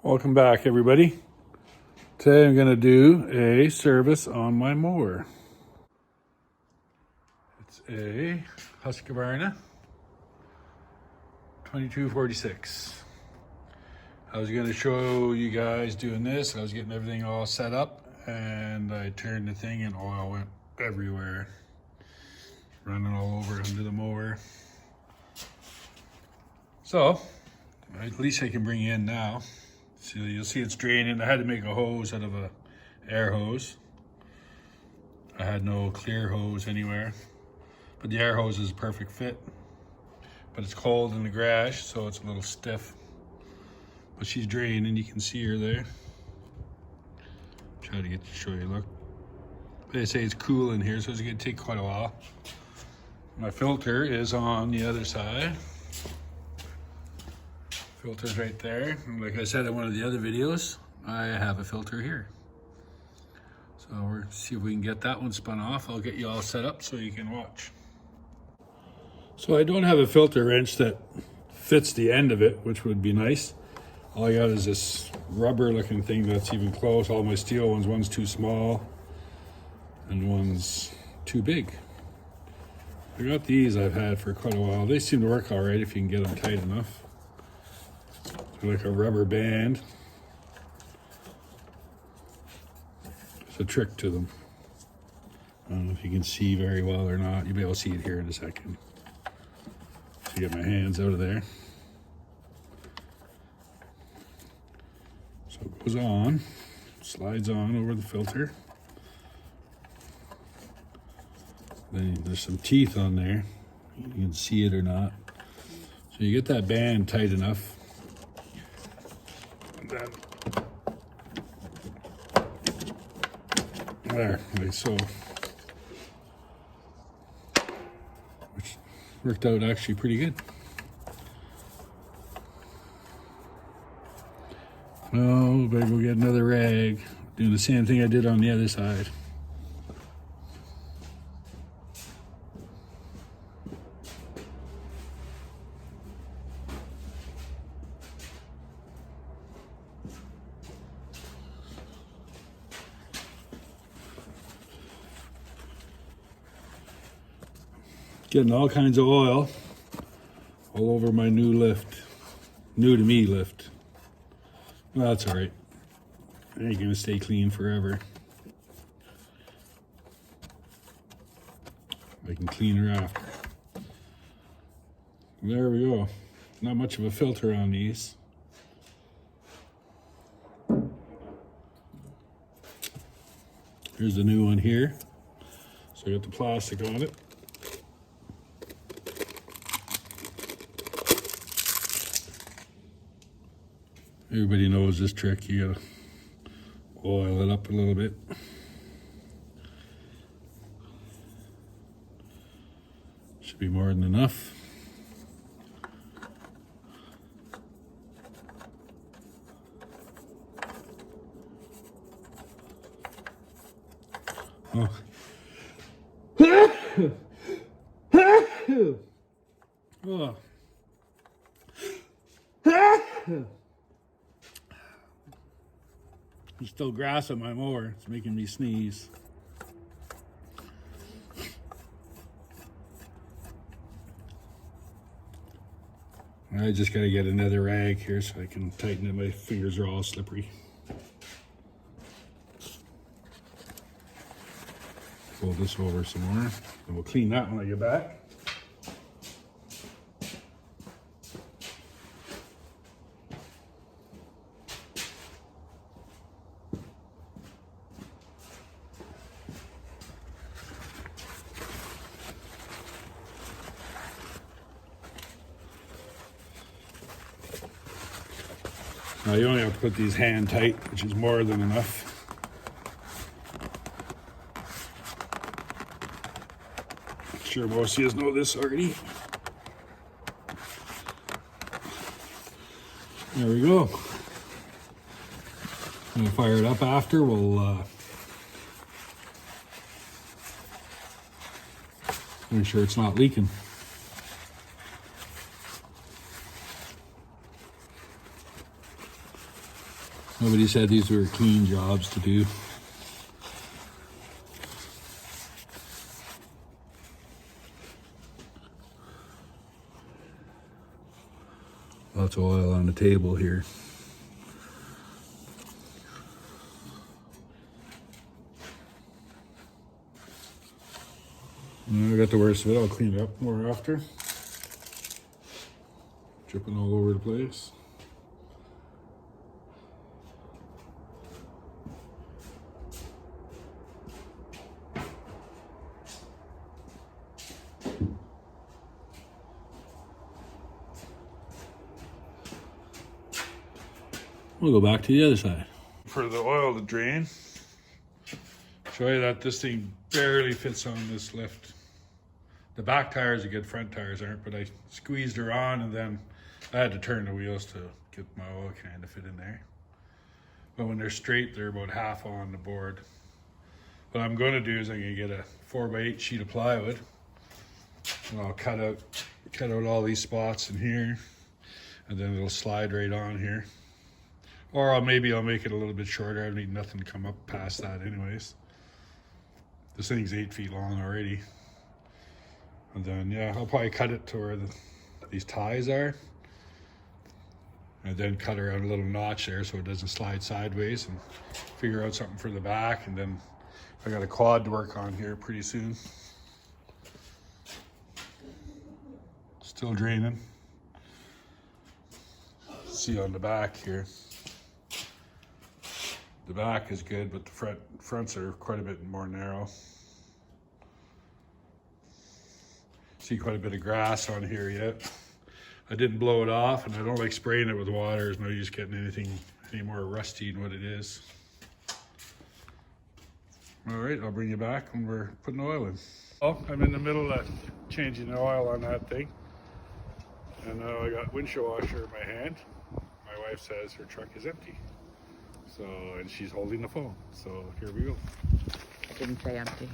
Welcome back, everybody. Today I'm going to do a service on my mower. It's a Husqvarna 2246. I was going to show you guys doing this. I was getting everything all set up and I turned the thing and oil went everywhere. Running all over under the mower. So, at least I can bring you in now. So you'll see it's draining. I had to make a hose out of a air hose. I had no clear hose anywhere, but the air hose is a perfect fit. But it's cold in the garage, so it's a little stiff. But she's draining, you can see her there. Try to get to show you, look. They say it's cool in here, so it's gonna take quite a while. My filter is on the other side. Filter's right there. And like I said in one of the other videos, I have a filter here. So we'll see if we can get that one spun off. I'll get you all set up so you can watch. So I don't have a filter wrench that fits the end of it, which would be nice. All I got is this rubber looking thing that's even close. All my steel one's too small and one's too big. I got these I've had for quite a while. They seem to work all right if you can get them tight enough. They're like a rubber band. There's a trick to them. I don't know if you can see very well or not. You'll be able to see it here in a second. So get my hands out of there. So it goes on, slides on over the filter. Then there's some teeth on there. You can see it or not. So you get that band tight enough. And then there, like so. Which worked out actually pretty good. Oh, better go get another rag. Do the same thing I did on the other side. Getting all kinds of oil all over my new lift. New to me lift. Well, that's all right. I ain't gonna stay clean forever. I can clean her after. There we go. Not much of a filter on these. Here's the new one here. So I got the plastic on it. Everybody knows this trick. You gotta oil it up a little bit. Should be more than enough. Oh. Oh. There's still grass on my mower. It's making me sneeze. I just gotta get another rag here so I can tighten it. My fingers are all slippery. Fold this over some more, and we'll clean that when I get back. Now you only have to put these hand tight, which is more than enough. I'm sure most of you know this already. There we go. I'm gonna fire it up after. We'll make sure it's not leaking. Somebody said these were clean jobs to do. Lots of oil on the table here. I got the worst of it. I'll clean it up more after. Dripping all over the place. We'll go back to the other side. For the oil to drain, show you that this thing barely fits on this lift. The back tires are good, front tires aren't, but I squeezed her on and then I had to turn the wheels to get my oil can to fit in there. But when they're straight, they're about half on the board. What I'm going to do is I'm going to get a 4x8 sheet of plywood and I'll cut out all these spots in here, and then it'll slide right on here. Or maybe I'll make it a little bit shorter. I need nothing to come up past that anyways. This thing's 8 feet long already. And then, yeah, I'll probably cut it to where these ties are. And then cut around a little notch there so it doesn't slide sideways, and figure out something for the back. And then I got a quad to work on here pretty soon. Still draining. See on the back here. The back is good, but the fronts are quite a bit more narrow. See quite a bit of grass on here yet. I didn't blow it off, and I don't like spraying it with water. There's no use getting anything any more rusty than what it is. All right, I'll bring you back when we're putting oil in. Oh, I'm in the middle of changing the oil on that thing. And now I got windshield washer in my hand. My wife says her truck is empty. So, and she's holding the phone. So here we go. I didn't say empty.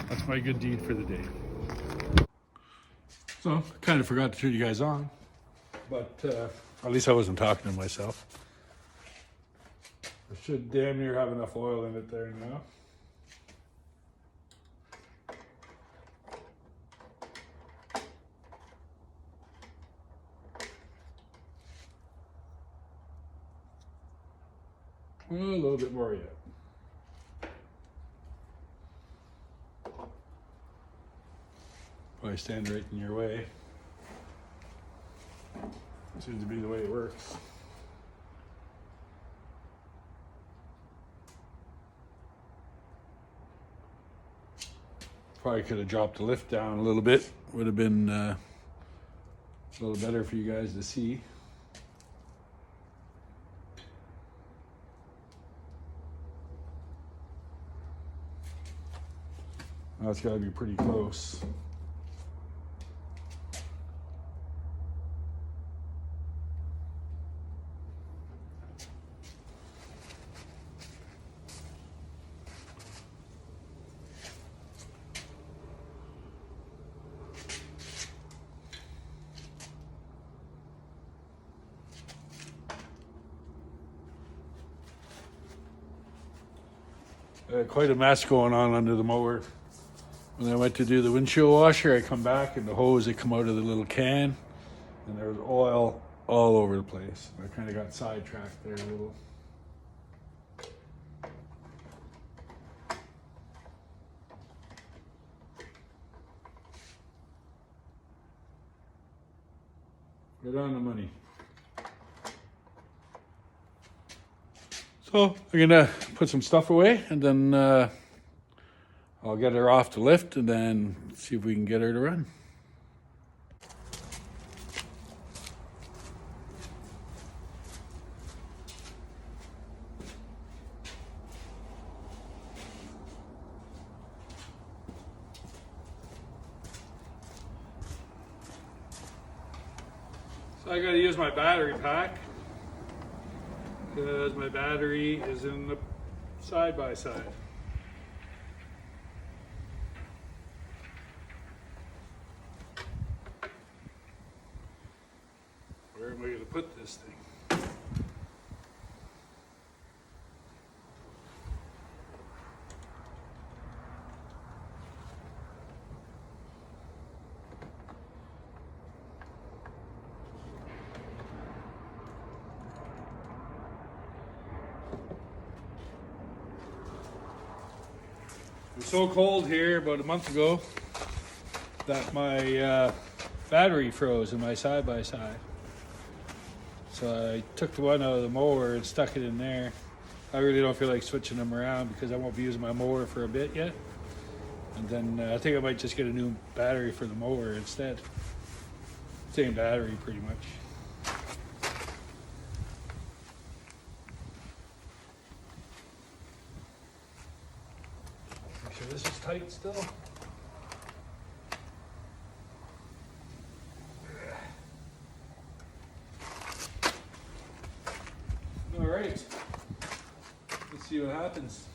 That's my good deed for the day. So, I kind of forgot to turn you guys on, but at least I wasn't talking to myself. I should damn near have enough oil in it there now. A little bit more yet. Probably stand right in your way. Seems to be the way it works. Probably could have dropped the lift down a little bit. Would have been a little better for you guys to see. Now it's got to be pretty close. Quite a mess going on under the mower. When I went to do the windshield washer, I come back and the hose had come out of the little can. and there was oil all over the place. I kind of got sidetracked there a little. Right on the money. So I'm gonna put some stuff away, and then I'll get her off the lift, and then see if we can get her to run. So I gotta use my battery pack because my battery is in the side-by-side. Where am I gonna put this thing? It was so cold here about a month ago that my battery froze in my side-by-side. So I took the one out of the mower and stuck it in there. I really don't feel like switching them around because I won't be using my mower for a bit yet. And then I think I might just get a new battery for the mower instead. Same battery pretty much. Make sure this is tight still. All right, let's see what happens.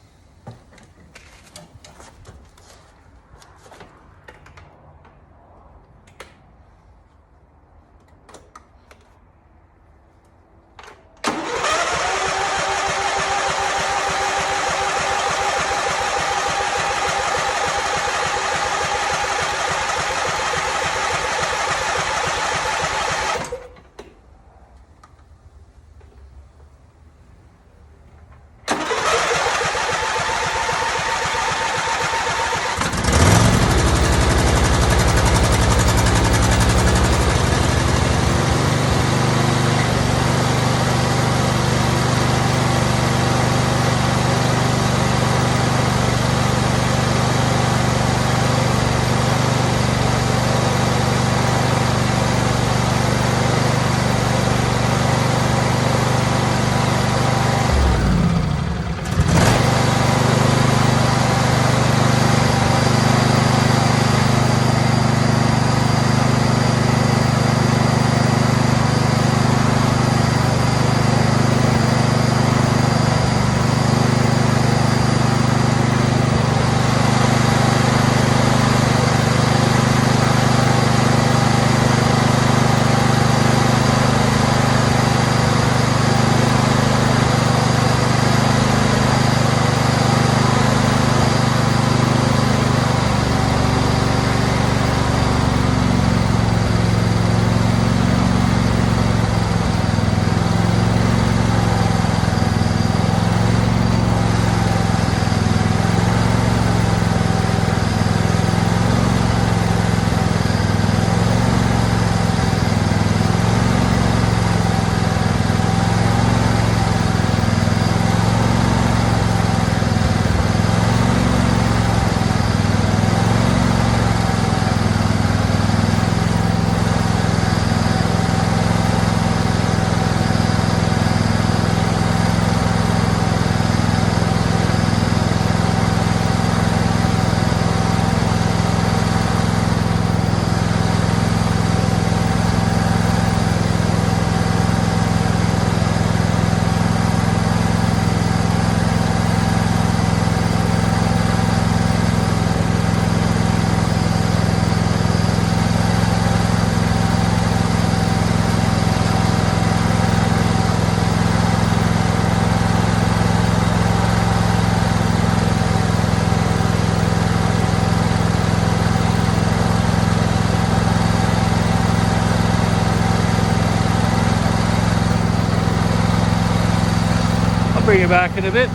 bring it back in a bit.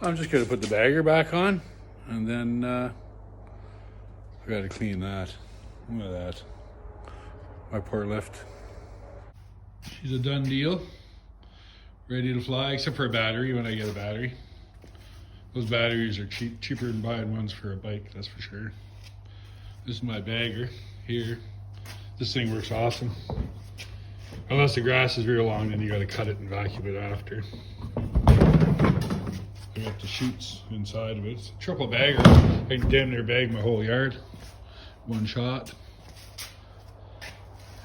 I'm just gonna put the bagger back on, and then I gotta clean that. Look at that. My poor lift. She's a done deal. Ready to fly, except for a battery when I get a battery. Those batteries are cheaper than buying ones for a bike, that's for sure. This is my bagger here. This thing works awesome. Unless the grass is real long, then you gotta cut it and vacuum it after. I got the chutes inside of it. It's a triple bagger. I can damn near bag my whole yard. One shot.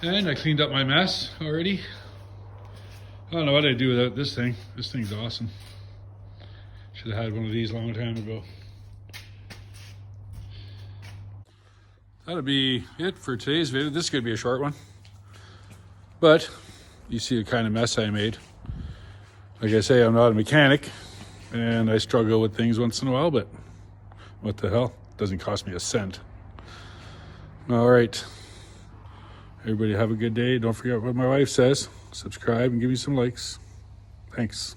And I cleaned up my mess already. I don't know what I'd do without this thing. This thing's awesome. Should have had one of these a long time ago. That'll be it for today's video. This is gonna be a short one. But you see the kind of mess I made. Like I say, I'm not a mechanic. And I struggle with things once in a while, but what the hell? Doesn't cost me a cent. All right. Everybody have a good day. Don't forget what my wife says. Subscribe and give me some likes. Thanks.